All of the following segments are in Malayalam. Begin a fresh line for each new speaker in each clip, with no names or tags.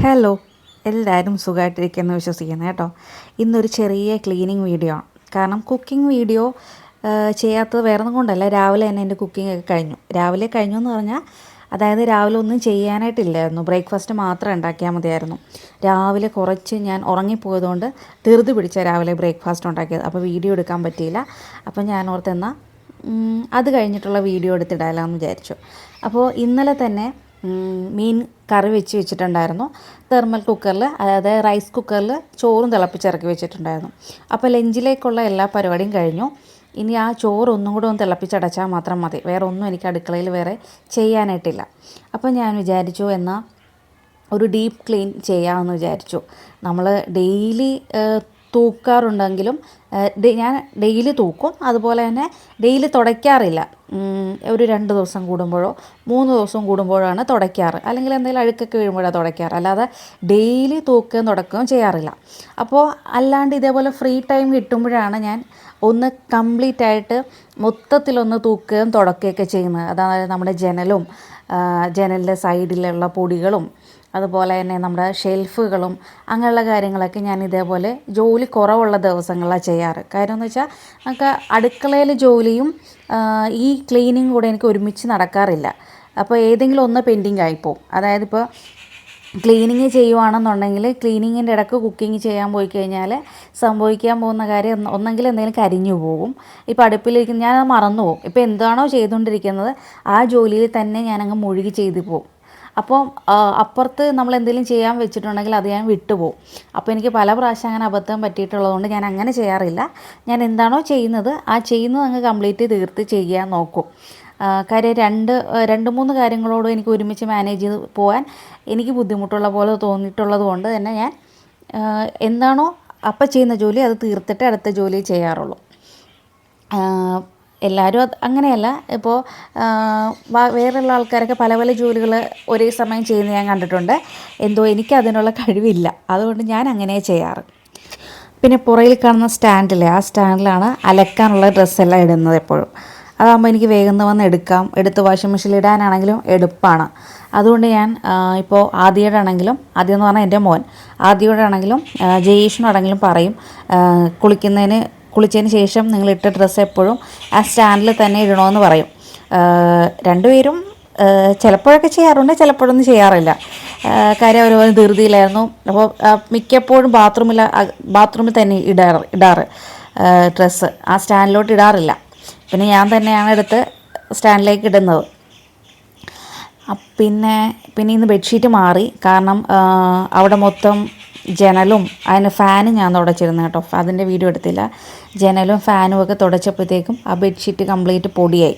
ഹലോ, എല്ലാവരും സുഖമായിട്ടിരിക്കുമെന്ന് വിശ്വസിക്കുന്നു കേട്ടോ. ഇന്നൊരു ചെറിയ ക്ലീനിങ് വീഡിയോ ആണ്. കാരണം കുക്കിംഗ് വീഡിയോ ചെയ്യാത്തത് വേറെ ഒന്നും കൊണ്ടല്ല, രാവിലെ തന്നെ എൻ്റെ കുക്കിംഗ് ഒക്കെ കഴിഞ്ഞു. രാവിലെ കഴിഞ്ഞു എന്ന് പറഞ്ഞാൽ അതായത് രാവിലെ ഒന്നും ചെയ്യാനായിട്ടില്ലായിരുന്നു, ബ്രേക്ക്ഫാസ്റ്റ് മാത്രം ഉണ്ടാക്കിയാൽ മതിയായിരുന്നു. രാവിലെ കുറച്ച് ഞാൻ ഉറങ്ങിപ്പോയതുകൊണ്ട് ധൃതി പിടിച്ച രാവിലെ ബ്രേക്ക്ഫാസ്റ്റ് ഉണ്ടാക്കിയത്, അപ്പോൾ വീഡിയോ എടുക്കാൻ പറ്റിയില്ല. അപ്പോൾ ഞാൻ ഓർത്തെന്നാൽ അത് കഴിഞ്ഞിട്ടുള്ള വീഡിയോ എടുത്തിടാമെന്ന് വിചാരിച്ചു. അപ്പോൾ ഇന്നലെ തന്നെ മീൻ കറി വെച്ചിട്ടുണ്ടായിരുന്നു. തെർമൽ കുക്കറിൽ, അതായത് റൈസ് കുക്കറിൽ ചോറും തിളപ്പിച്ചിറക്കി വെച്ചിട്ടുണ്ടായിരുന്നു. അപ്പോൾ ലഞ്ചിലേക്കുള്ള എല്ലാ പരിപാടിയും കഴിഞ്ഞു. ഇനി ആ ചോറ് ഒന്നും കൂടെ ഒന്ന് തിളപ്പിച്ചടച്ചാൽ മാത്രം മതി. വേറെ ഒന്നും എനിക്ക് അടുക്കളയിൽ വേറെ ചെയ്യാനായിട്ടില്ല. അപ്പോൾ ഞാൻ വിചാരിച്ചു എന്നാൽ ഒരു ഡീപ്പ് ക്ലീൻ ചെയ്യാമെന്ന് വിചാരിച്ചു. നമ്മൾ ഡെയിലി തൂക്കാറുണ്ടെങ്കിലും ഞാൻ ഡെയിലി തൂക്കും, അതുപോലെ തന്നെ ഡെയിലി തുടയ്ക്കാറില്ല. ഒരു 2 ദിവസം കൂടുമ്പോഴോ 3 ദിവസം കൂടുമ്പോഴാണ് തുടയ്ക്കാറ്, അല്ലെങ്കിൽ എന്തെങ്കിലും അഴുക്കൊക്കെ വീഴുമ്പോഴാണ് തുടയ്ക്കാറ്. അല്ലാതെ ഡെയിലി തൂക്കുകയും തുടക്കുകയും ചെയ്യാറില്ല. അപ്പോൾ അല്ലാണ്ട് ഇതേപോലെ ഫ്രീ ടൈം കിട്ടുമ്പോഴാണ് ഞാൻ ഒന്ന് കംപ്ലീറ്റ് ആയിട്ട് മൊത്തത്തിലൊന്ന് തൂക്കുകയും തുടക്കുകയൊക്കെ ചെയ്യുന്നത്. അതായത് നമ്മുടെ ജനലിൻ്റെ സൈഡിലുള്ള പൊടികളും അതുപോലെ തന്നെ നമ്മുടെ ഷെൽഫുകളും അങ്ങനെയുള്ള കാര്യങ്ങളൊക്കെ ഞാൻ ഇതേപോലെ ജോലി കുറവുള്ള ദിവസങ്ങളിലാണ് ചെയ്യാറ്. കാര്യം എന്ന് വെച്ചാൽ നമുക്ക് അടുക്കളയിൽ ജോലിയും ഈ ക്ലീനിങ് കൂടെ എനിക്ക് ഒരുമിച്ച് നടക്കാറില്ല. അപ്പോൾ ഏതെങ്കിലും ഒന്ന് പെൻഡിങ് ആയിപ്പോവും. അതായത് ഇപ്പോൾ ക്ലീനിങ് ചെയ്യുവാണെന്നുണ്ടെങ്കിൽ ക്ലീനിങ്ങിൻ്റെ ഇടയ്ക്ക് കുക്കിംഗ് ചെയ്യാൻ പോയി കഴിഞ്ഞാൽ സംഭവിക്കാൻ പോകുന്ന കാര്യം ഒന്നെങ്കിൽ എന്തെങ്കിലും കരിഞ്ഞു പോകും. ഇപ്പോൾ അടുപ്പിലിരിക്കുന്ന ഞാനത് മറന്നു പോകും. ഇപ്പോൾ എന്താണോ ചെയ്തുകൊണ്ടിരിക്കുന്നത് ആ ജോലിയിൽ തന്നെ ഞാനങ്ങ് മുഴുകി ചെയ്തു പോകും. അപ്പോൾ അപ്പുറത്ത് നമ്മൾ എന്തെങ്കിലും ചെയ്യാൻ വെച്ചിട്ടുണ്ടെങ്കിൽ അത് ഞാൻ വിട്ടുപോകും. അപ്പോൾ എനിക്ക് പല പ്രാവശ്യം അങ്ങനെ അബദ്ധം പറ്റിയിട്ടുള്ളതുകൊണ്ട് ഞാൻ അങ്ങനെ ചെയ്യാറില്ല. ഞാൻ എന്താണോ ചെയ്യുന്നത് ആ ചെയ്യുന്നത് അങ്ങ് കംപ്ലീറ്റ് തീർത്ത് ചെയ്യാൻ നോക്കും. കാര്യം 2-3 കാര്യങ്ങളോടും എനിക്ക് ഒരുമിച്ച് മാനേജ് ചെയ്ത് പോകാൻ എനിക്ക് ബുദ്ധിമുട്ടുള്ള പോലെ തോന്നിയിട്ടുള്ളത് കൊണ്ട് തന്നെ ഞാൻ എന്താണോ അപ്പം ചെയ്യുന്ന ജോലി അത് തീർത്തിട്ട് അടുത്ത ജോലി ചെയ്യാറുള്ളൂ. എല്ലാവരും അങ്ങനെയല്ല. ഇപ്പോൾ വേറെയുള്ള ആൾക്കാരൊക്കെ പല പല ജോലികൾ ഒരേ സമയം ചെയ്യുന്നത് ഞാൻ കണ്ടിട്ടുണ്ട്. എന്തോ എനിക്കതിനുള്ള കഴിവില്ല, അതുകൊണ്ട് ഞാൻ അങ്ങനെ ചെയ്യാറ്. പിന്നെ പുറകിൽ കാണുന്ന സ്റ്റാൻഡിലെ ആ സ്റ്റാൻഡിലാണ് അലക്കാനുള്ള ഡ്രസ്സെല്ലാം ഇടുന്നത് എപ്പോഴും. അതാകുമ്പോൾ എനിക്ക് വേഗം വന്ന് എടുത്ത് വാഷിംഗ് മെഷീനിൽ ഇടാനാണെങ്കിലും എളുപ്പമാണ്. അതുകൊണ്ട് ഞാൻ ഇപ്പോൾ ആദ്യയോടാണെങ്കിലും, ആദ്യം എന്ന് പറഞ്ഞാൽ എൻ്റെ മോൻ, ആദ്യയോടാണെങ്കിലും ജയേഷിനോടാണെങ്കിലും പറയും, കുളിച്ചതിന് ശേഷം നിങ്ങളിട്ട ഡ്രസ്സ് എപ്പോഴും ആ സ്റ്റാൻഡിൽ തന്നെ ഇടണമെന്ന് പറയും. രണ്ടുപേരും ചിലപ്പോഴൊക്കെ ചെയ്യാറുണ്ട്, ചിലപ്പോഴൊന്നും ചെയ്യാറില്ല. കാര്യം അവർ ധൃതിയിലായിരുന്നു. അപ്പോൾ മിക്കപ്പോഴും ബാത്റൂമിൽ തന്നെ ഇടാറ് ഡ്രസ്സ്, ആ സ്റ്റാൻഡിലോട്ട് ഇടാറില്ല. പിന്നെ ഞാൻ തന്നെയാണ് എടുത്ത് സ്റ്റാൻഡിലേക്ക് ഇടുന്നത്. പിന്നെ ഇന്ന് ബെഡ്ഷീറ്റ് മാറി. കാരണം അവിടെ മൊത്തം ജനലും അതിന് ഫാനും ഞാൻ തുടച്ചിരുന്നു കേട്ടോ. അതിൻ്റെ വീഡിയോ എടുത്തില്ല. ജനലും ഫാനും ഒക്കെ തുടച്ചപ്പോഴത്തേക്കും ആ ബെഡ്ഷീറ്റ് കംപ്ലീറ്റ് പൊടിയായി.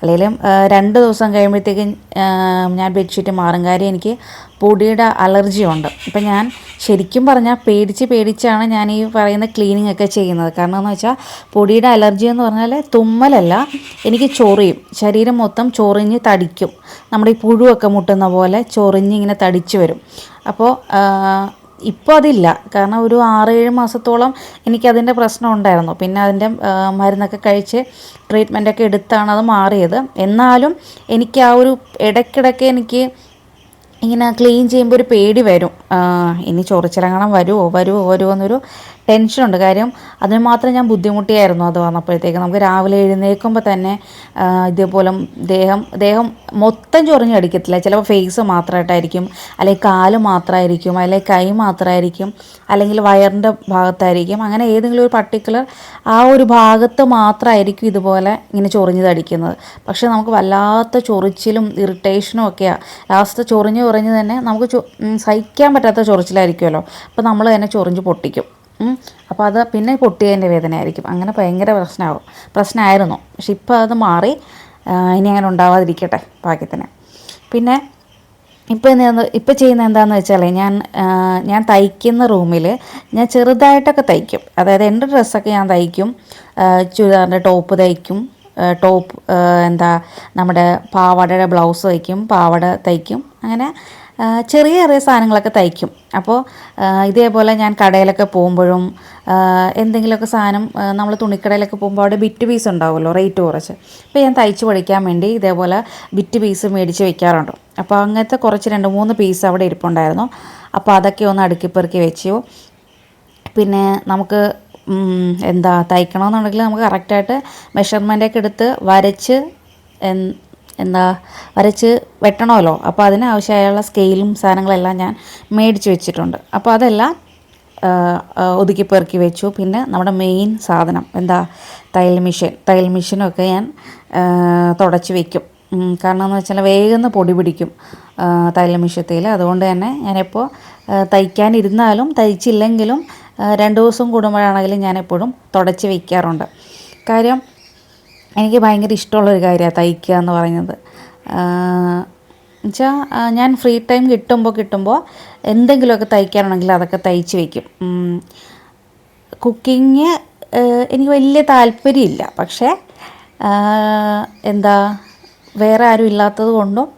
അല്ലെങ്കിലും 2 ദിവസം കഴിയുമ്പോഴത്തേക്കും ഞാൻ ബെഡ്ഷീറ്റ് മാറും. കാര്യം എനിക്ക് പൊടിയുടെ അലർജി ഉണ്ട്. ഇപ്പം ഞാൻ ശരിക്കും പറഞ്ഞാൽ പേടിച്ചാണ് ഞാൻ ഈ പറയുന്ന ക്ലീനിങ് ഒക്കെ ചെയ്യുന്നത്. കാരണം എന്ന് വെച്ചാൽ പൊടിയുടെ അലർജി എന്ന് പറഞ്ഞാൽ തുമ്മലല്ല, എനിക്ക് ചൊറിയും, ശരീരം മൊത്തം ചൊറിഞ്ഞ് തടിക്കും. നമ്മുടെ ഈ പുഴുവൊക്കെ മുട്ടുന്ന പോലെ ചൊറിഞ്ഞിങ്ങനെ തടിച്ച് വരും. അപ്പോൾ ഇപ്പോൾ അതില്ല. കാരണം ഒരു 6-7 മാസത്തോളം എനിക്കതിൻ്റെ പ്രശ്നം ഉണ്ടായിരുന്നു. പിന്നെ അതിൻ്റെ മരുന്നൊക്കെ കഴിച്ച് ട്രീറ്റ്മെൻറ്റൊക്കെ എടുത്താണ് അത് മാറിയത്. എന്നാലും എനിക്ക് ആ ഒരു ഇടയ്ക്കിടയ്ക്ക് എനിക്ക് ഇങ്ങനെ ക്ലീൻ ചെയ്യുമ്പോൾ ഒരു പേടി വരും. ഇനി ചൊറിച്ചിലെങ്ങാനും വരുമോ എന്നൊരു ടെൻഷനുണ്ട്. കാര്യം അതിന് മാത്രം ഞാൻ ബുദ്ധിമുട്ടിയായിരുന്നു അത് വന്നപ്പോഴത്തേക്ക്. നമുക്ക് രാവിലെ എഴുന്നേൽക്കുമ്പോൾ തന്നെ ഇതേപോലെ ദേഹം മൊത്തം ചൊറിഞ്ഞടിക്കത്തില്ല. ചിലപ്പോൾ ഫേസ് മാത്രമായിട്ടായിരിക്കും, അല്ലെങ്കിൽ കാല് മാത്രമായിരിക്കും, അല്ലെങ്കിൽ കൈ മാത്രമായിരിക്കും, അല്ലെങ്കിൽ വയറിൻ്റെ ഭാഗത്തായിരിക്കും. അങ്ങനെ ഏതെങ്കിലും ഒരു പർട്ടിക്കുലർ ആ ഒരു ഭാഗത്ത് മാത്രമായിരിക്കും ഇതുപോലെ ഇങ്ങനെ ചൊറിഞ്ഞ് തടിക്കുന്നത്. പക്ഷേ നമുക്ക് വല്ലാത്ത ചൊറിച്ചിലും ഇറിറ്റേഷനും ഒക്കെയാണ്. ലാസ്റ്റ് ചൊറിഞ്ഞ് തന്നെ നമുക്ക് സഹിക്കാൻ പറ്റാത്ത ചൊറിച്ചിലായിരിക്കുമല്ലോ. അപ്പോൾ നമ്മൾ തന്നെ ചൊറിഞ്ഞ് പൊട്ടിക്കും. അപ്പോൾ അത് പിന്നെ പൊട്ടിയതിൻ്റെ വേദനയായിരിക്കും. അങ്ങനെ ഭയങ്കര പ്രശ്നമായിരുന്നു. പക്ഷെ ഇപ്പോൾ അത് മാറി. ഇനി അങ്ങനെ ഉണ്ടാവാതിരിക്കട്ടെ ഭാഗ്യത്തിന്. പിന്നെ ഇപ്പോൾ ചെയ്യുന്നത് എന്താണെന്ന് വെച്ചാൽ ഞാൻ തയ്ക്കുന്ന റൂമിൽ ഞാൻ ചെറുതായിട്ടൊക്കെ തയ്ക്കും. അതായത് എൻ്റെ ഡ്രസ്സൊക്കെ ഞാൻ തയ്ക്കും. ചുരിദാറിൻ്റെ ടോപ്പ് തയ്ക്കും, നമ്മുടെ പാവാടയുടെ ബ്ലൗസ് തയ്ക്കും, പാവാട തയ്ക്കും. അങ്ങനെ ചെറിയ ചെറിയ സാധനങ്ങളൊക്കെ തയ്ക്കും. അപ്പോൾ ഇതേപോലെ ഞാൻ കടയിലൊക്കെ പോകുമ്പോഴും എന്തെങ്കിലുമൊക്കെ സാധനം നമ്മൾ തുണിക്കടയിലൊക്കെ പോകുമ്പോൾ അവിടെ ബിറ്റ് പീസ് ഉണ്ടാവുമല്ലോ റേറ്റ് കുറച്ച്. അപ്പോൾ ഞാൻ തയ്ച്ച് പഠിക്കാൻ വേണ്ടി ഇതേപോലെ ബിറ്റ് പീസ് മേടിച്ച് വെക്കാറുണ്ട്. അപ്പോൾ അങ്ങനത്തെ കുറച്ച് 2-3 പീസ് അവിടെ ഇരിപ്പുണ്ടായിരുന്നു. അപ്പോൾ അതൊക്കെ ഒന്ന് അടുക്കിപ്പെറുക്കി വെച്ചു. പിന്നെ നമുക്ക് എന്താ തയ്ക്കണമെന്നുണ്ടെങ്കിൽ നമുക്ക് കറക്റ്റായിട്ട് മെഷർമെൻ്റൊക്കെ എടുത്ത് വരച്ച് വരച്ച് വെട്ടണമല്ലോ. അപ്പോൾ അതിനാവശ്യമായുള്ള സ്കെയിലും സാധനങ്ങളെല്ലാം ഞാൻ മേടിച്ച് വെച്ചിട്ടുണ്ട്. അപ്പോൾ അതെല്ലാം ഒതുക്കി പെറുക്കി വെച്ചു. പിന്നെ നമ്മുടെ മെയിൻ സാധനം തയ്യൽ മെഷീനൊക്കെ ഞാൻ തുടച്ച് വെക്കും. കാരണം എന്ന് വെച്ചാൽ വേഗം പൊടി പിടിക്കും തയ്യൽ മെഷീനത്തിൽ. അതുകൊണ്ട് തന്നെ ഞാനെപ്പോൾ തയ്ക്കാനിരുന്നാലും തയ്ച്ചില്ലെങ്കിലും 2 ദിവസം കൂടുമ്പോഴാണെങ്കിലും ഞാനെപ്പോഴും തുടച്ച് വയ്ക്കാറുണ്ട്. കാര്യം എനിക്ക് ഭയങ്കര ഇഷ്ടമുള്ളൊരു കാര്യമാണ് തയ്ക്കുക എന്ന് പറയുന്നത്. എന്നുവെച്ചാൽ ഞാൻ ഫ്രീ ടൈം കിട്ടുമ്പോൾ എന്തെങ്കിലുമൊക്കെ തയ്ക്കാനാണെങ്കിൽ അതൊക്കെ തയ്ച്ച് വയ്ക്കും. കുക്കിങ് എനിക്ക് വലിയ താല്പര്യമില്ല. പക്ഷേ വേറെ ആരും ഇല്ലാത്തത് കൊണ്ടും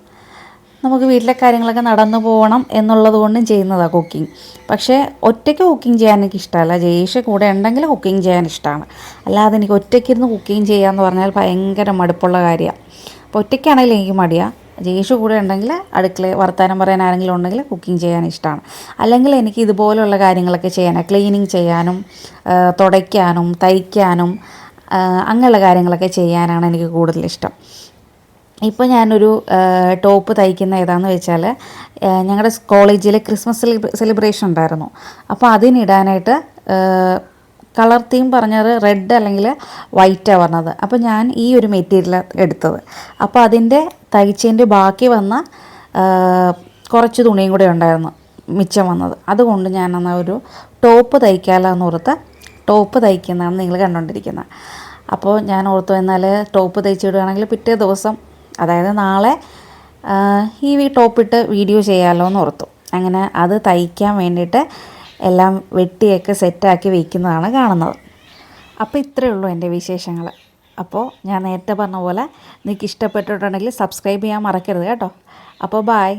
നമുക്ക് വീട്ടിലെ കാര്യങ്ങളൊക്കെ നടന്നു പോകണം എന്നുള്ളത് കൊണ്ടും ചെയ്യുന്നതാണ് കുക്കിംഗ്. പക്ഷേ ഒറ്റയ്ക്ക് കുക്കിംഗ് ചെയ്യാൻ എനിക്ക് ഇഷ്ടമല്ല. ജയേഷ് കൂടെ ഉണ്ടെങ്കിൽ കുക്കിംഗ് ചെയ്യാൻ ഇഷ്ടമാണ്. അല്ലാതെ എനിക്ക് ഒറ്റയ്ക്കിരുന്ന് കുക്കിംഗ് ചെയ്യാമെന്ന് പറഞ്ഞാൽ ഭയങ്കര മടുപ്പുള്ള കാര്യമാണ്. അപ്പോൾ ഒറ്റയ്ക്കാണെങ്കിലും എനിക്ക് മടിയാണ്. ജയേഷ് കൂടെ ഉണ്ടെങ്കിൽ അടുക്കളയിൽ വർത്താനം പറയാൻ ആരെങ്കിലും ഉണ്ടെങ്കിൽ കുക്കിംഗ് ചെയ്യാൻ ഇഷ്ടമാണ്. അല്ലെങ്കിൽ എനിക്ക് ഇതുപോലുള്ള കാര്യങ്ങളൊക്കെ ചെയ്യാനാണ്, ക്ലീനിങ് ചെയ്യാനും തുടയ്ക്കാനും തയ്ക്കാനും അങ്ങനെയുള്ള കാര്യങ്ങളൊക്കെ ചെയ്യാനാണ് എനിക്ക് കൂടുതലിഷ്ടം. ഇപ്പോൾ ഞാനൊരു ടോപ്പ് തയ്ക്കുന്ന ഏതാണെന്ന് വെച്ചാൽ ഞങ്ങളുടെ കോളേജിൽ ക്രിസ്മസ് സെലിബ്രേഷൻ ഉണ്ടായിരുന്നു. അപ്പോൾ അതിനിടാനായിട്ട് കളർ തീം പറഞ്ഞത് റെഡ് അല്ലെങ്കിൽ വൈറ്റാണ് പറഞ്ഞത്. അപ്പോൾ ഞാൻ ഈ ഒരു മെറ്റീരിയൽ എടുത്തത്. അപ്പോൾ അതിൻ്റെ തയ്ച്ചതിൻ്റെ ബാക്കി വന്ന കുറച്ച് തുണിയും കൂടെ ഉണ്ടായിരുന്നു മിച്ചം വന്നത്. അതുകൊണ്ട് ഞാൻ എന്നാൽ ഒരു ടോപ്പ് തയ്ക്കാമല്ലോ എന്ന് ഓർത്ത് ടോപ്പ് തയ്ക്കുന്നതാണ് നിങ്ങൾ കണ്ടുകൊണ്ടിരിക്കുന്നത്. അപ്പോൾ ഞാൻ ഓർത്തു എന്നാൽ ടോപ്പ് തയ്ച്ചിടുകയാണെങ്കിൽ പിറ്റേ ദിവസം, അതായത് നാളെ ഈ ടോപ്പിട്ട് വീഡിയോ ചെയ്യാമല്ലോ എന്ന് ഓർത്തു. അങ്ങനെ അത് തയ്ക്കാൻ വേണ്ടിയിട്ട് എല്ലാം വെട്ടിയൊക്കെ സെറ്റാക്കി വയ്ക്കുന്നതാണ് കാണുന്നത്. അപ്പോൾ ഇത്രയേ ഉള്ളൂ എൻ്റെ വിശേഷങ്ങൾ. അപ്പോൾ ഞാൻ നേരത്തെ പറഞ്ഞ പോലെ നിങ്ങൾക്ക് ഇഷ്ടപ്പെട്ടിട്ടുണ്ടെങ്കിൽ സബ്സ്ക്രൈബ് ചെയ്യാൻ മറക്കരുത് കേട്ടോ. അപ്പോൾ ബായ്.